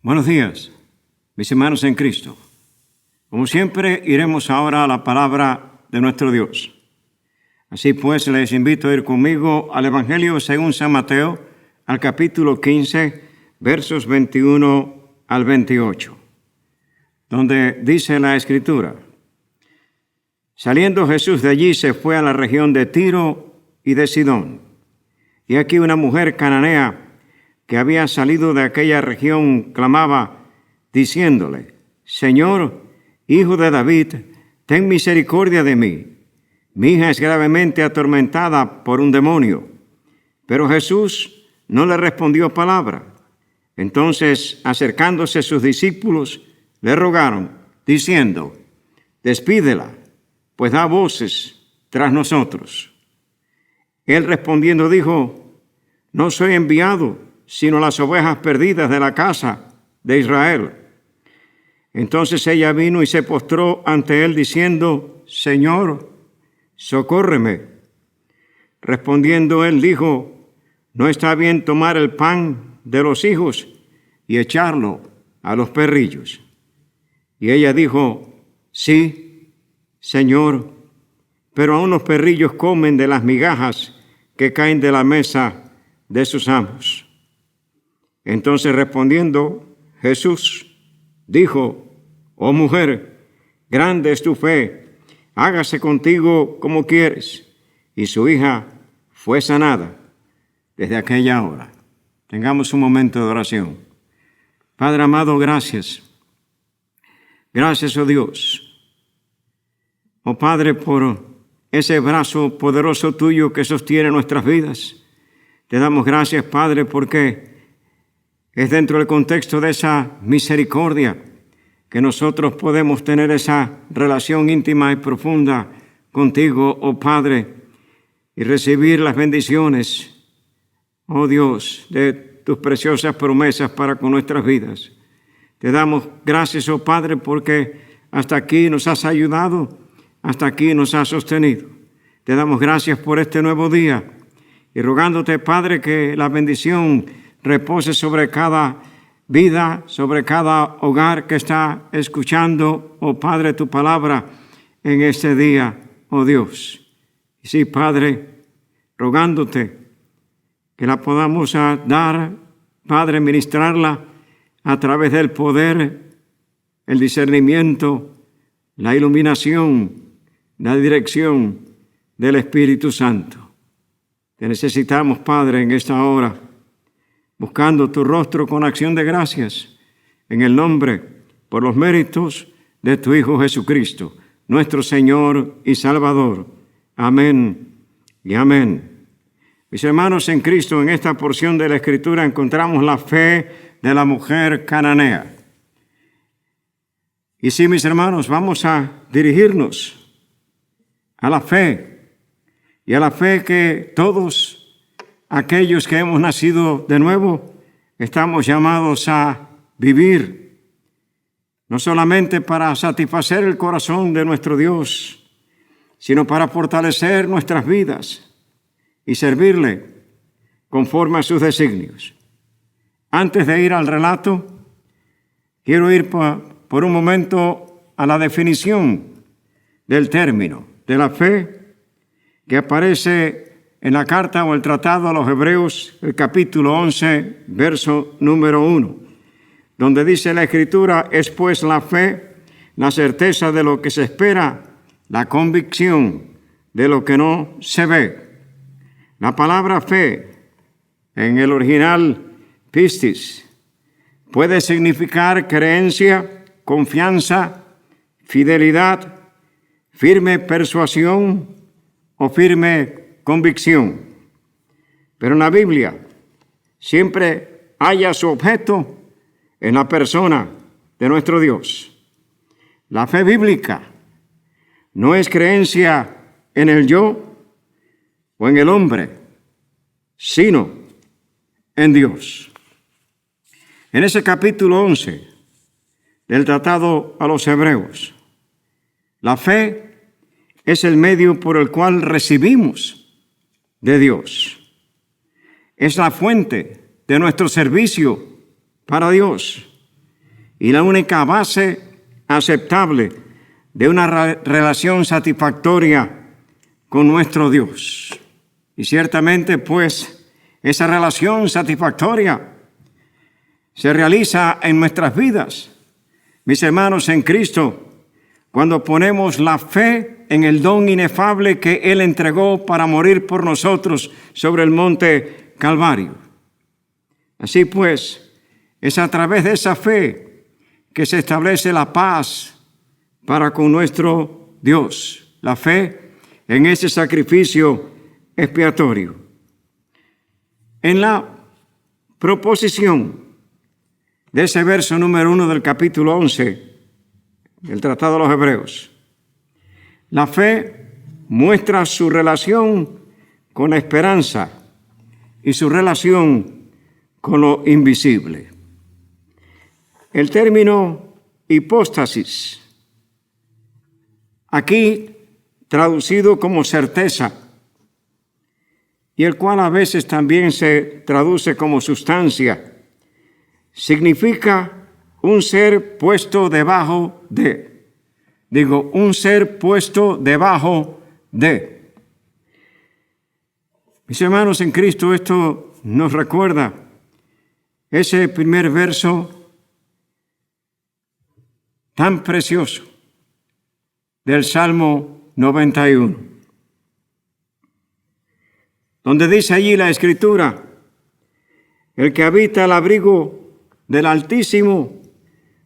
Buenos días, mis hermanos en Cristo. Como siempre, iremos ahora a la palabra de nuestro Dios. Así pues, les invito a ir conmigo al Evangelio según San Mateo, al capítulo 15, versos 21 al 28, donde dice la Escritura: Saliendo Jesús de allí, se fue a la región de Tiro y de Sidón. Y aquí una mujer cananea que había salido de aquella región clamaba, diciéndole: Señor, Hijo de David, ten misericordia de mí. Mi hija es gravemente atormentada por un demonio. Pero Jesús no le respondió palabra. Entonces, acercándose sus discípulos, le rogaron, diciendo: Despídela, pues da voces tras nosotros. Él respondiendo dijo: No soy enviado sino las ovejas perdidas de la casa de Israel. Entonces ella vino y se postró ante él diciendo: Señor, socórreme. Respondiendo él dijo: No está bien tomar el pan de los hijos y echarlo a los perrillos. Y ella dijo: Sí, Señor, pero aún los perrillos comen de las migajas que caen de la mesa de sus amos. Entonces respondiendo Jesús dijo: Oh mujer, grande es tu fe, hágase contigo como quieres. Y su hija fue sanada desde aquella hora. Tengamos un momento de oración. Padre amado, gracias. Gracias, oh Dios. Oh Padre, por ese brazo poderoso tuyo que sostiene nuestras vidas. Te damos gracias, Padre, porque es dentro del contexto de esa misericordia que nosotros podemos tener esa relación íntima y profunda contigo, oh Padre, y recibir las bendiciones, oh Dios, de tus preciosas promesas para con nuestras vidas. Te damos gracias, oh Padre, porque hasta aquí nos has ayudado, hasta aquí nos has sostenido. Te damos gracias por este nuevo día y rogándote, Padre, que la bendición repose sobre cada vida, sobre cada hogar que está escuchando, oh Padre, tu palabra en este día, oh Dios. Y sí, Padre, rogándote que la podamos dar, Padre, ministrarla a través del poder, el discernimiento, la iluminación, la dirección del Espíritu Santo. Te necesitamos, Padre, en esta hora, buscando tu rostro con acción de gracias, en el nombre, por los méritos de tu Hijo Jesucristo, nuestro Señor y Salvador. Amén y amén. Mis hermanos en Cristo, en esta porción de la Escritura encontramos la fe de la mujer cananea. Y sí, mis hermanos, vamos a dirigirnos a la fe, y a la fe que todos aquellos que hemos nacido de nuevo estamos llamados a vivir, no solamente para satisfacer el corazón de nuestro Dios, sino para fortalecer nuestras vidas y servirle conforme a sus designios. Antes de ir al relato, quiero ir por un momento a la definición del término de la fe que aparece en la carta o el tratado a los Hebreos, el capítulo 11, verso número 1, donde dice la Escritura: es pues la fe, la certeza de lo que se espera, la convicción de lo que no se ve. La palabra fe, en el original pistis, puede significar creencia, confianza, fidelidad, firme persuasión o firme convicción. Pero en la Biblia siempre halla su objeto en la persona de nuestro Dios. La fe bíblica no es creencia en el yo o en el hombre, sino en Dios. En ese capítulo 11 del tratado a los Hebreos, la fe es el medio por el cual recibimos de Dios. Es la fuente de nuestro servicio para Dios y la única base aceptable de una relación satisfactoria con nuestro Dios. Y ciertamente, pues, esa relación satisfactoria se realiza en nuestras vidas, mis hermanos en Cristo, cuando ponemos la fe en el don inefable que Él entregó para morir por nosotros sobre el monte Calvario. Así pues, es a través de esa fe que se establece la paz para con nuestro Dios, la fe en ese sacrificio expiatorio. En la proposición de ese verso número 1 del capítulo 11 del Tratado de los Hebreos, la fe muestra su relación con la esperanza y su relación con lo invisible. El término hipóstasis, aquí traducido como certeza, y el cual a veces también se traduce como sustancia, significa un ser puesto debajo de. Digo, un ser puesto debajo de. Mis hermanos en Cristo, esto nos recuerda ese primer verso tan precioso del Salmo 91, donde dice allí la Escritura: el que habita al abrigo del Altísimo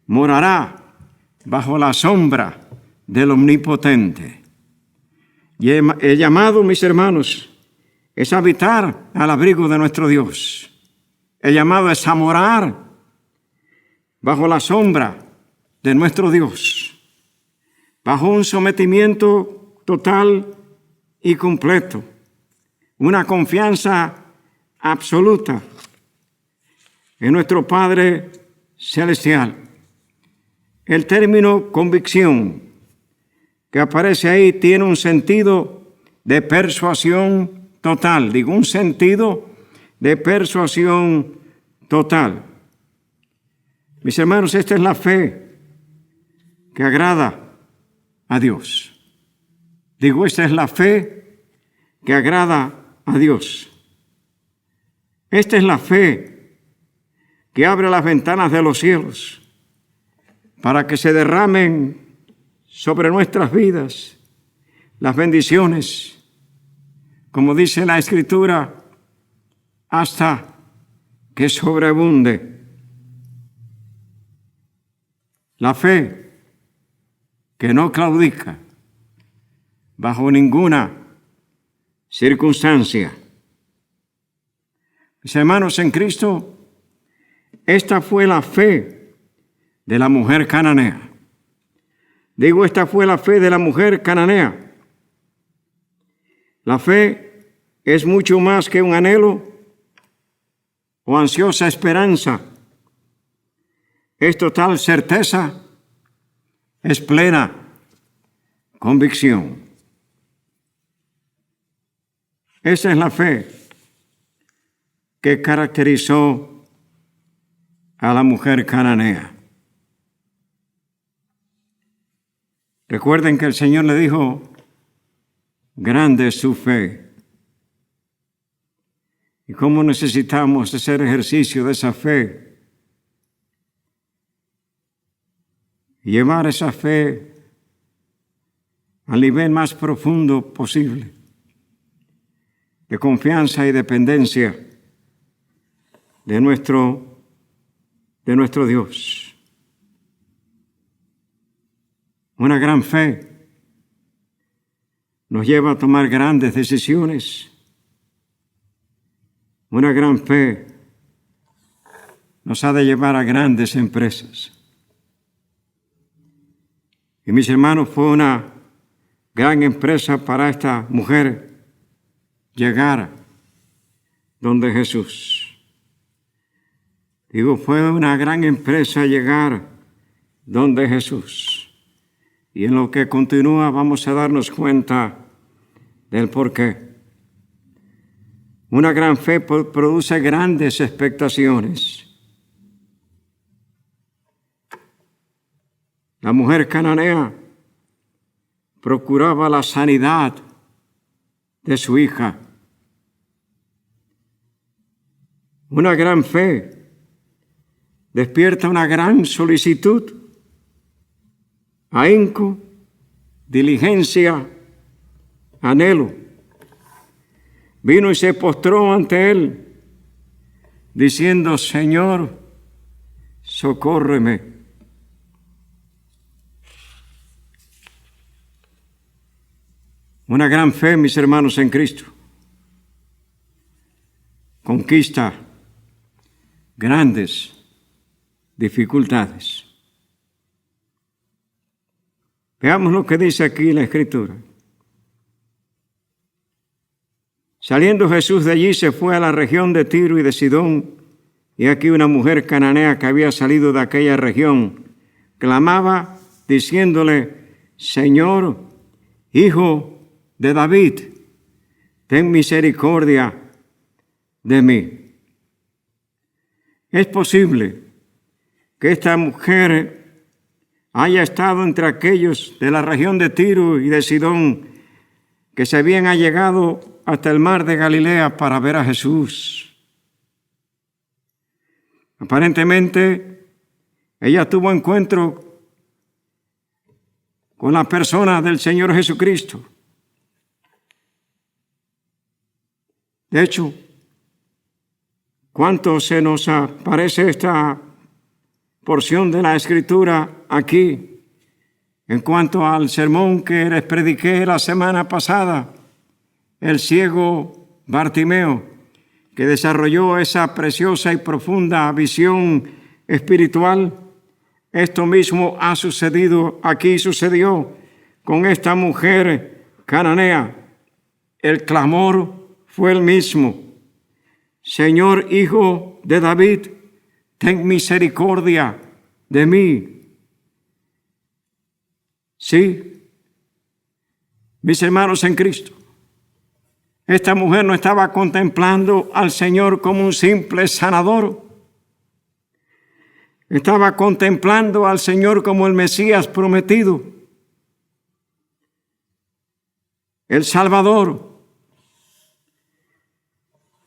morará bajo la sombra del Omnipotente. Y el llamado, mis hermanos, es habitar al abrigo de nuestro Dios. El llamado es a morar bajo la sombra de nuestro Dios, bajo un sometimiento total y completo, una confianza absoluta en nuestro Padre Celestial. El término convicción que aparece ahí tiene un sentido de persuasión total. Digo, un sentido de persuasión total. Mis hermanos, esta es la fe que agrada a Dios. Digo, esta es la fe que agrada a Dios. Esta es la fe que abre las ventanas de los cielos para que se derramen sobre nuestras vidas las bendiciones, como dice la Escritura, hasta que sobreabunde. La fe que no claudica bajo ninguna circunstancia. Mis hermanos en Cristo, esta fue la fe de la mujer cananea. Digo, esta fue la fe de la mujer cananea. La fe es mucho más que un anhelo o ansiosa esperanza. Es total certeza, es plena convicción. Esa es la fe que caracterizó a la mujer cananea. Recuerden que el Señor le dijo: grande es su fe. Y cómo necesitamos hacer ejercicio de esa fe y llevar esa fe al nivel más profundo posible de confianza y dependencia de nuestro Dios. Una gran fe nos lleva a tomar grandes decisiones. Una gran fe nos ha de llevar a grandes empresas. Y mis hermanos, fue una gran empresa para esta mujer llegar donde Jesús. Digo, fue una gran empresa llegar donde Jesús. Y en lo que continúa vamos a darnos cuenta del porqué. Una gran fe produce grandes expectaciones. La mujer cananea procuraba la sanidad de su hija. Una gran fe despierta una gran solicitud, ahínco, diligencia, anhelo. Vino y se postró ante él, diciendo: Señor, socórreme. Una gran fe, mis hermanos en Cristo, conquista grandes dificultades. Veamos lo que dice aquí la Escritura. Saliendo Jesús de allí, se fue a la región de Tiro y de Sidón, y aquí una mujer cananea que había salido de aquella región clamaba diciéndole: Señor, Hijo de David, ten misericordia de mí. Es posible que esta mujer haya estado entre aquellos de la región de Tiro y de Sidón que se habían allegado hasta el mar de Galilea para ver a Jesús. Aparentemente, ella tuvo encuentro con la persona del Señor Jesucristo. De hecho, ¿cuánto se nos aparece esta porción de la Escritura aquí en cuanto al sermón que les prediqué la semana pasada? El ciego Bartimeo, que desarrolló esa preciosa y profunda visión espiritual. Esto mismo ha sucedido aquí, sucedió con esta mujer cananea. El clamor fue el mismo: Señor, Hijo de David, ten misericordia de mí. Sí, mis hermanos en Cristo, esta mujer no estaba contemplando al Señor como un simple sanador. Estaba contemplando al Señor como el Mesías prometido, el Salvador,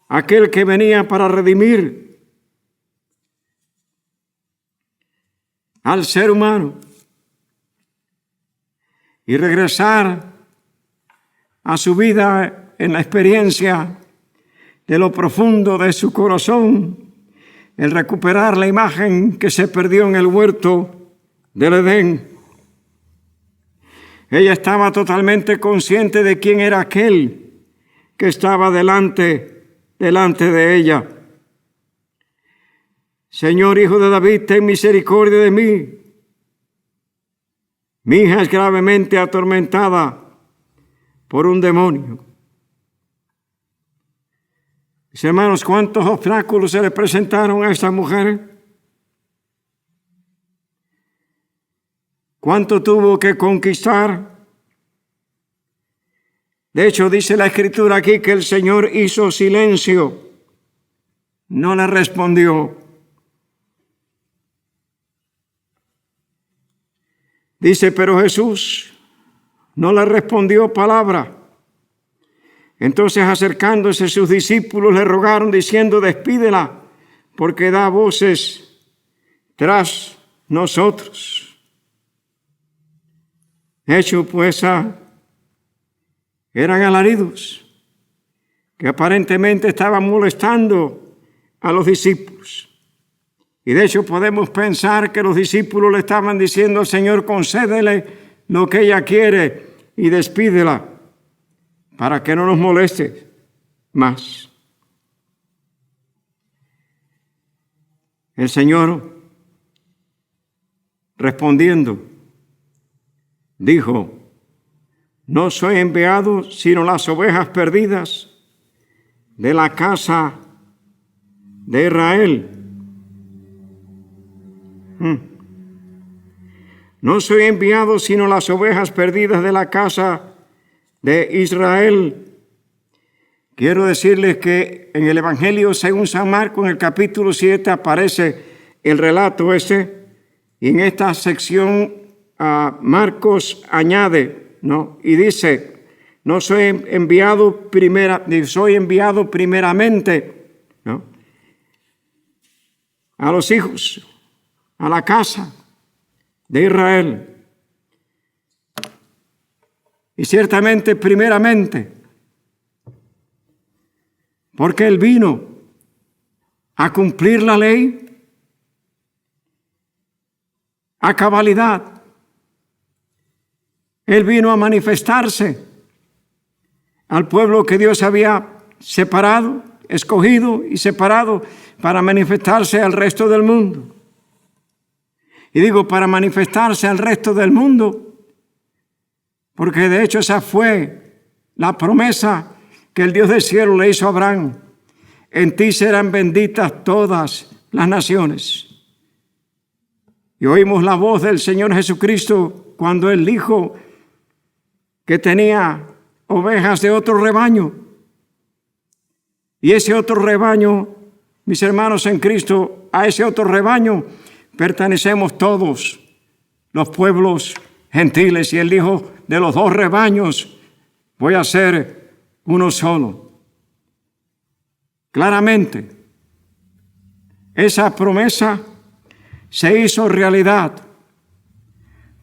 aquel que venía para redimir al ser humano y regresar a su vida en la experiencia de lo profundo de su corazón, el recuperar la imagen que se perdió en el huerto del Edén. Ella estaba totalmente consciente de quién era aquel que estaba delante de ella. Señor, Hijo de David, ten misericordia de mí. Mi hija es gravemente atormentada por un demonio. Mis hermanos, ¿cuántos obstáculos se le presentaron a esta mujer? ¿Cuánto tuvo que conquistar? De hecho, dice la Escritura aquí que el Señor hizo silencio, no le respondió. Dice, pero Jesús no le respondió palabra. Entonces, acercándose sus discípulos, le rogaron diciendo: despídela, porque da voces tras nosotros. De hecho, pues, eran alaridos que aparentemente estaban molestando a los discípulos. Y de hecho podemos pensar que los discípulos le estaban diciendo: Señor, concédele lo que ella quiere y despídela para que no nos moleste más. El Señor, respondiendo, dijo: no soy enviado sino las ovejas perdidas de la casa de Israel. No soy enviado sino las ovejas perdidas de la casa de Israel. quiero decirles que en el Evangelio según San Marcos, en el capítulo 7, aparece el relato ese, y en esta sección Marcos añade, ¿no? Y dice, soy enviado primeramente, ¿no?, a los hijos, a la casa de Israel. Y ciertamente primeramente, porque Él vino a cumplir la ley a cabalidad. Él vino a manifestarse al pueblo que Dios había separado, escogido y separado para manifestarse al resto del mundo. Y digo para manifestarse al resto del mundo, porque de hecho esa fue la promesa que el Dios del cielo le hizo a Abraham. En ti serán benditas todas las naciones. Y oímos la voz del Señor Jesucristo cuando Él dijo que tenía ovejas de otro rebaño. Y ese otro rebaño, mis hermanos en Cristo, a ese otro rebaño pertenecemos todos los pueblos gentiles. Y Él dijo, de los dos rebaños voy a ser uno solo. Claramente, esa promesa se hizo realidad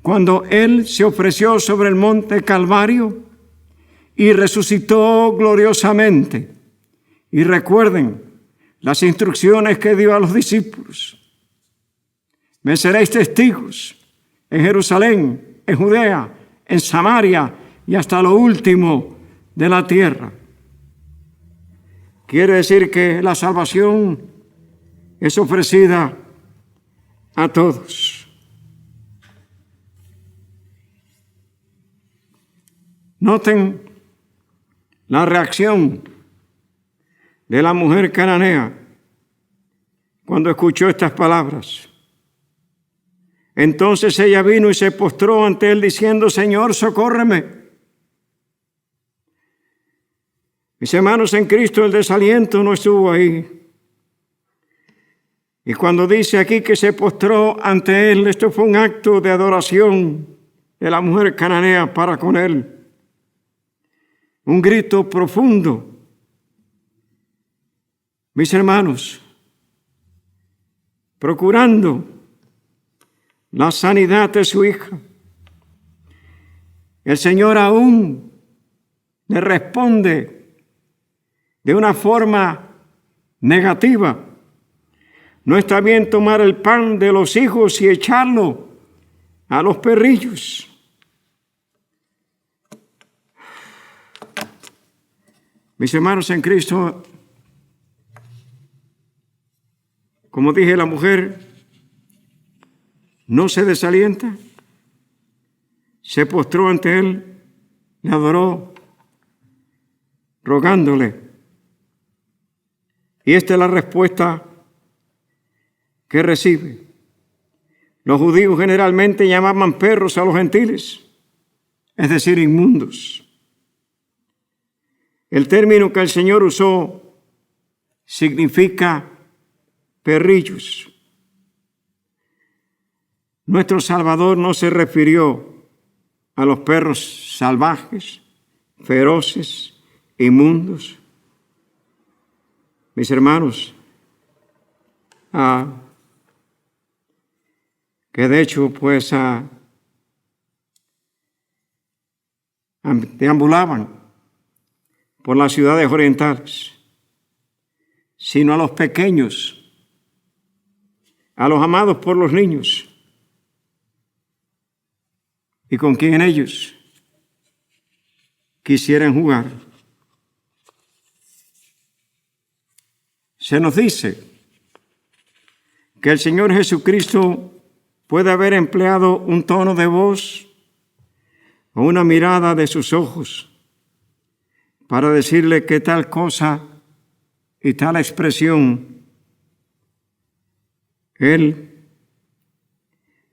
cuando Él se ofreció sobre el monte Calvario y resucitó gloriosamente. Y recuerden las instrucciones que dio a los discípulos. Me seréis testigos en Jerusalén, en Judea, en Samaria y hasta lo último de la tierra. Quiere decir que la salvación es ofrecida a todos. Noten la reacción de la mujer cananea cuando escuchó estas palabras. Entonces ella vino y se postró ante él diciendo, Señor, socórreme. Mis hermanos en Cristo, el desaliento no estuvo ahí. Y cuando dice aquí que se postró ante él, esto fue un acto de adoración de la mujer cananea para con él. Un grito profundo. Mis hermanos, procurando la sanidad de su hija, el Señor aún le responde de una forma negativa. No está bien tomar el pan de los hijos y echarlo a los perrillos. Mis hermanos en Cristo, como dije, la mujer no se desalienta, se postró ante él, le adoró, rogándole. Y esta es la respuesta que recibe. Los judíos generalmente llamaban perros a los gentiles, es decir, inmundos. El término que el Señor usó significa perrillos. Nuestro Salvador no se refirió a los perros salvajes, feroces, inmundos. Mis hermanos, que de hecho pues deambulaban por las ciudades orientales, sino a los pequeños, a los amados por los niños, y con quien ellos quisieran jugar. Se nos dice que el Señor Jesucristo puede haber empleado un tono de voz o una mirada de sus ojos para decirle que tal cosa y tal expresión Él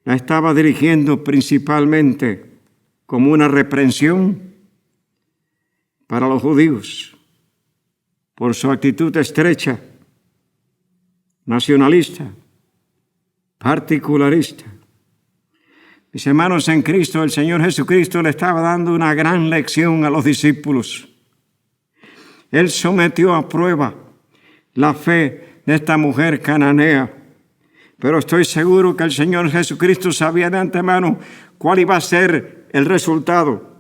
la estaba dirigiendo principalmente como una reprensión para los judíos, por su actitud estrecha, nacionalista, particularista. Mis hermanos en Cristo, el Señor Jesucristo le estaba dando una gran lección a los discípulos. Él sometió a prueba la fe de esta mujer cananea, pero estoy seguro que el Señor Jesucristo sabía de antemano cuál iba a ser el resultado.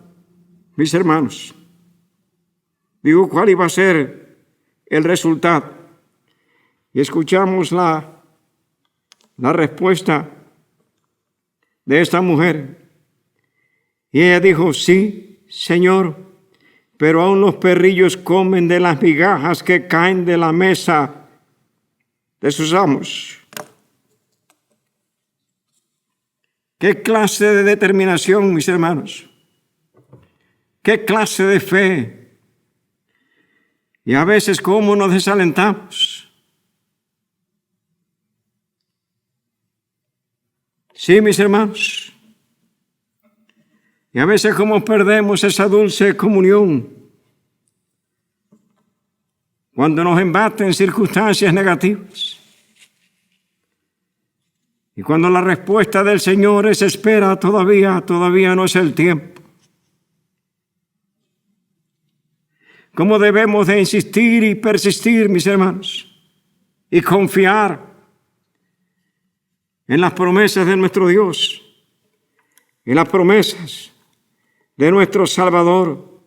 Mis hermanos, digo, cuál iba a ser el resultado. Y escuchamos la respuesta de esta mujer. Y ella dijo: sí, Señor, pero aún los perrillos comen de las migajas que caen de la mesa de sus amos. ¿Qué clase de determinación, mis hermanos? ¿Qué clase de fe? Y a veces, ¿cómo nos desalentamos? Sí, mis hermanos. Y a veces, ¿cómo perdemos esa dulce comunión? Cuando nos embaten circunstancias negativas. Y cuando la respuesta del Señor es: espera, todavía no es el tiempo. ¿Cómo debemos de insistir y persistir, mis hermanos? Y confiar en las promesas de nuestro Dios, en las promesas de nuestro Salvador.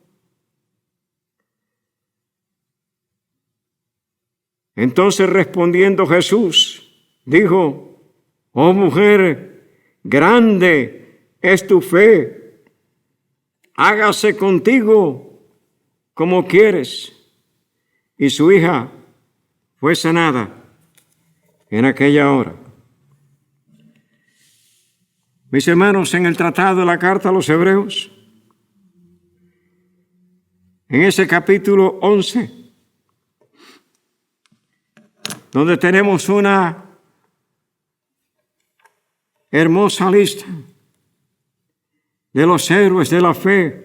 Entonces, respondiendo Jesús, dijo: oh mujer, grande es tu fe, hágase contigo como quieres. Y su hija fue sanada en aquella hora. Mis hermanos, en el tratado de la carta a los Hebreos, en ese capítulo 11, donde tenemos una hermosa lista de los héroes de la fe,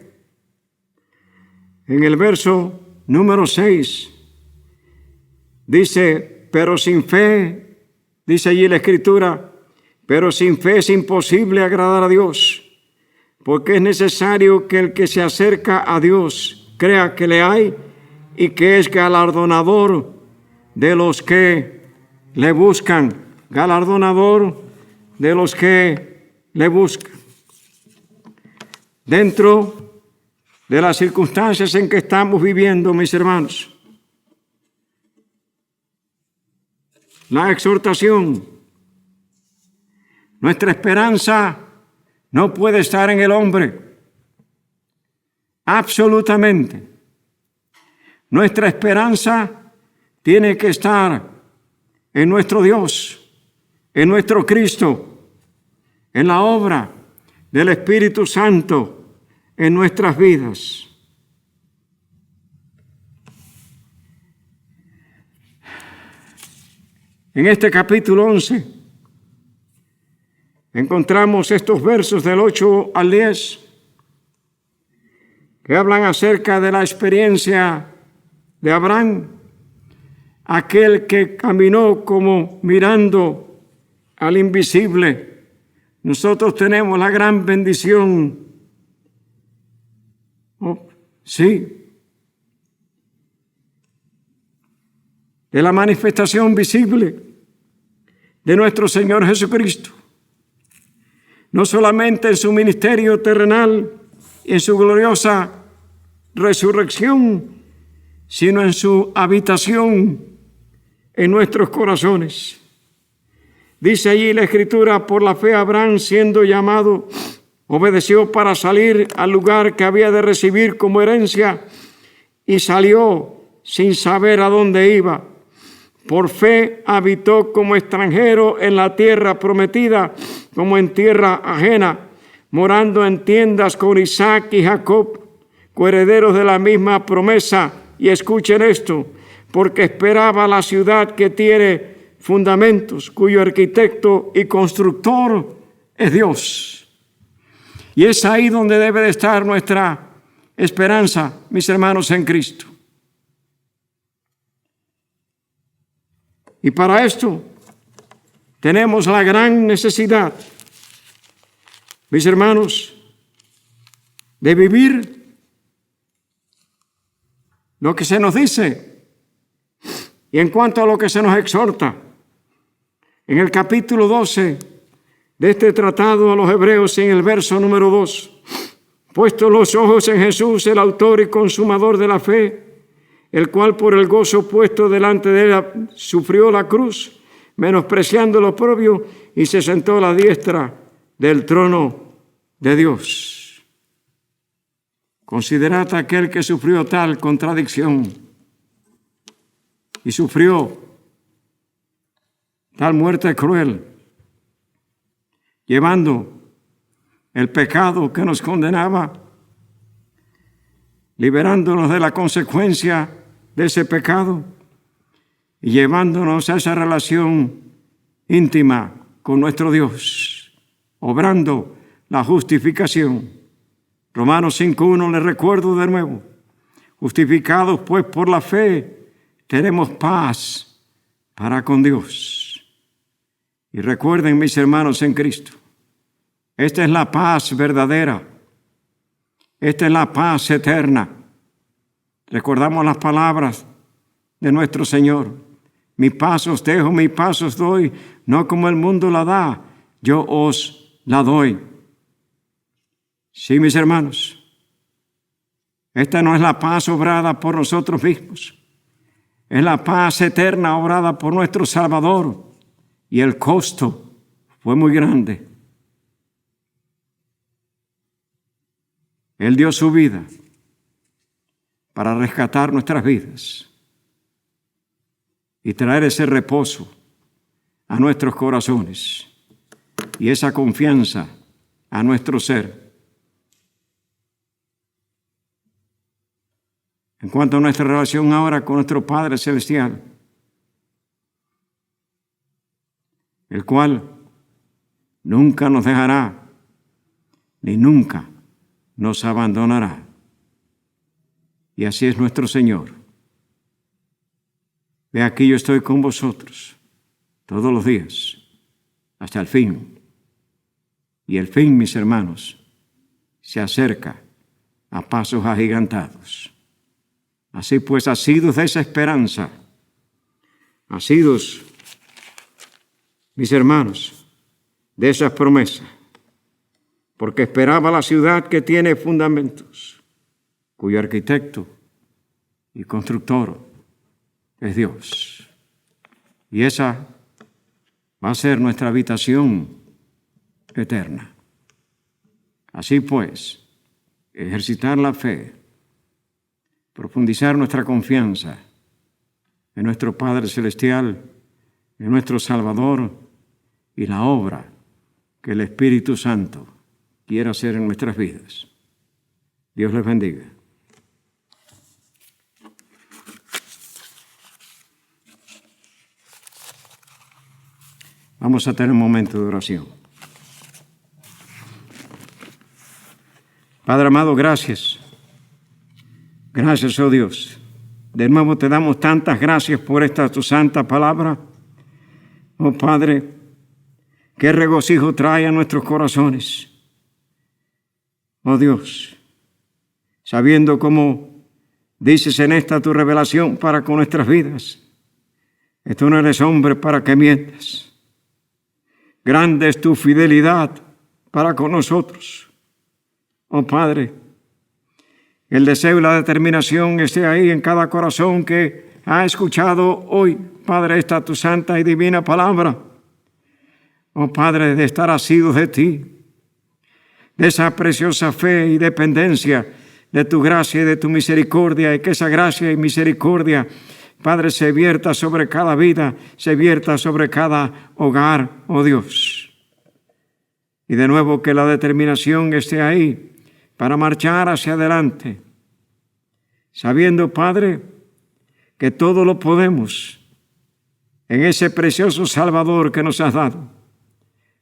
en el verso número 6, dice: pero sin fe, dice allí la Escritura, pero sin fe es imposible agradar a Dios, porque es necesario que el que se acerca a Dios crea que le hay y que es galardonador de los que le buscan. Galardonador de los que le buscan. Dentro de las circunstancias en que estamos viviendo, mis hermanos, la exhortación, nuestra esperanza no puede estar en el hombre. Absolutamente. Nuestra esperanza tiene que estar en nuestro Dios, en nuestro Cristo, en la obra del Espíritu Santo en nuestras vidas. En este capítulo 11 encontramos estos versos del 8 al 10 que hablan acerca de la experiencia de Abraham, aquel que caminó como mirando al invisible. Nosotros tenemos la gran bendición, de la manifestación visible de nuestro Señor Jesucristo. No solamente en su ministerio terrenal y en su gloriosa resurrección, sino en su habitación en nuestros corazones. Dice allí la Escritura: por la fe Abraham, siendo llamado, obedeció para salir al lugar que había de recibir como herencia y salió sin saber a dónde iba. Por fe habitó como extranjero en la tierra prometida, como en tierra ajena, morando en tiendas con Isaac y Jacob, coherederos de la misma promesa. Y escuchen esto: porque esperaba la ciudad que tiene fundamentos, cuyo arquitecto y constructor es Dios. Y es ahí donde debe de estar nuestra esperanza, mis hermanos en Cristo. Y para esto tenemos la gran necesidad, mis hermanos, de vivir lo que se nos dice. Y en cuanto a lo que se nos exhorta, en el capítulo 12 de este tratado a los Hebreos, en el verso número 2, puestos los ojos en Jesús, el autor y consumador de la fe, el cual por el gozo puesto delante de él sufrió la cruz, menospreciando lo propio, y se sentó a la diestra del trono de Dios. Considerad a aquel que sufrió tal contradicción y sufrió tal muerte cruel, llevando el pecado que nos condenaba, liberándonos de la consecuencia de ese pecado y llevándonos a esa relación íntima con nuestro Dios, obrando la justificación. Romanos 5:1, les recuerdo de nuevo: justificados pues por la fe, tenemos paz para con Dios. Y recuerden, mis hermanos en Cristo, esta es la paz verdadera, esta es la paz eterna. Recordamos las palabras de nuestro Señor: mi paz os dejo, mi paz os doy, no como el mundo la da, yo os la doy. Sí, mis hermanos, esta no es la paz obrada por nosotros mismos, es la paz eterna obrada por nuestro Salvador, y el costo fue muy grande. Él dio su vida para rescatar nuestras vidas y traer ese reposo a nuestros corazones y esa confianza a nuestro ser. En cuanto a nuestra relación ahora con nuestro Padre Celestial, el cual nunca nos dejará ni nunca nos abandonará. Y así es nuestro Señor. Ve aquí, yo estoy con vosotros todos los días, hasta el fin. Y el fin, mis hermanos, se acerca a pasos agigantados. Así pues, asidos de esa esperanza, asidos, mis hermanos, de esas promesas, porque esperaba la ciudad que tiene fundamentos, cuyo arquitecto y constructor es Dios. Y esa va a ser nuestra habitación eterna. Así pues, ejercitar la fe, profundizar nuestra confianza en nuestro Padre Celestial, en nuestro Salvador y la obra que el Espíritu Santo quiere hacer en nuestras vidas. Dios les bendiga. Vamos a tener un momento de oración. Padre amado, gracias. Gracias, oh Dios. De nuevo te damos tantas gracias por esta tu santa palabra. Oh Padre, qué regocijo trae a nuestros corazones. Oh Dios, sabiendo cómo dices en esta tu revelación para con nuestras vidas, que tú no eres hombre para que mientas. Grande es tu fidelidad para con nosotros. Oh Padre, el deseo y la determinación esté ahí en cada corazón que ha escuchado hoy, Padre, esta tu santa y divina palabra. Oh Padre, de estar asidos de ti, de esa preciosa fe y dependencia de tu gracia y de tu misericordia, y que esa gracia y misericordia, Padre, se vierta sobre cada vida, se vierta sobre cada hogar, oh Dios. Y de nuevo que la determinación esté ahí para marchar hacia adelante, sabiendo, Padre, que todo lo podemos en ese precioso Salvador que nos has dado.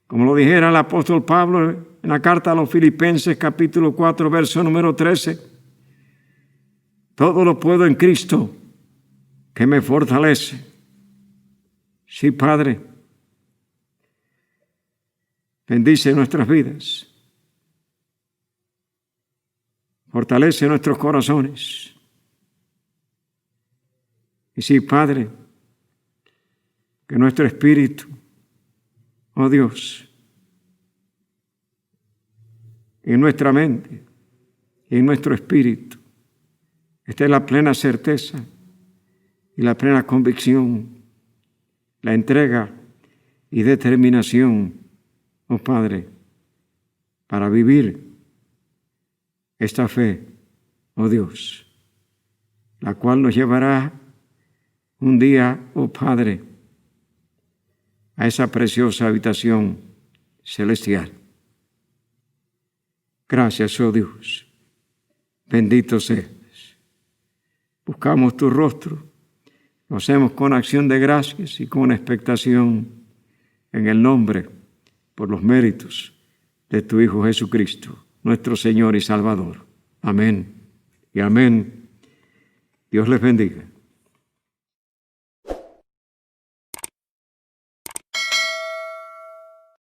Como lo dijera el apóstol Pablo en la carta a los Filipenses, capítulo 4, verso número 13, todo lo puedo en Cristo que me fortalece. Sí, Padre. Bendice nuestras vidas. Fortalece nuestros corazones. Y sí, Padre, que nuestro espíritu, oh Dios, en nuestra mente y en nuestro espíritu esté la plena certeza y la plena convicción, la entrega y determinación, oh Padre, para vivir esta fe, oh Dios, la cual nos llevará un día, oh Padre, a esa preciosa habitación celestial. Gracias, oh Dios. Bendito seas. Buscamos tu rostro. Lo hacemos con acción de gracias y con expectación en el nombre, por los méritos de tu Hijo Jesucristo, nuestro Señor y Salvador. Amén y amén. Dios les bendiga.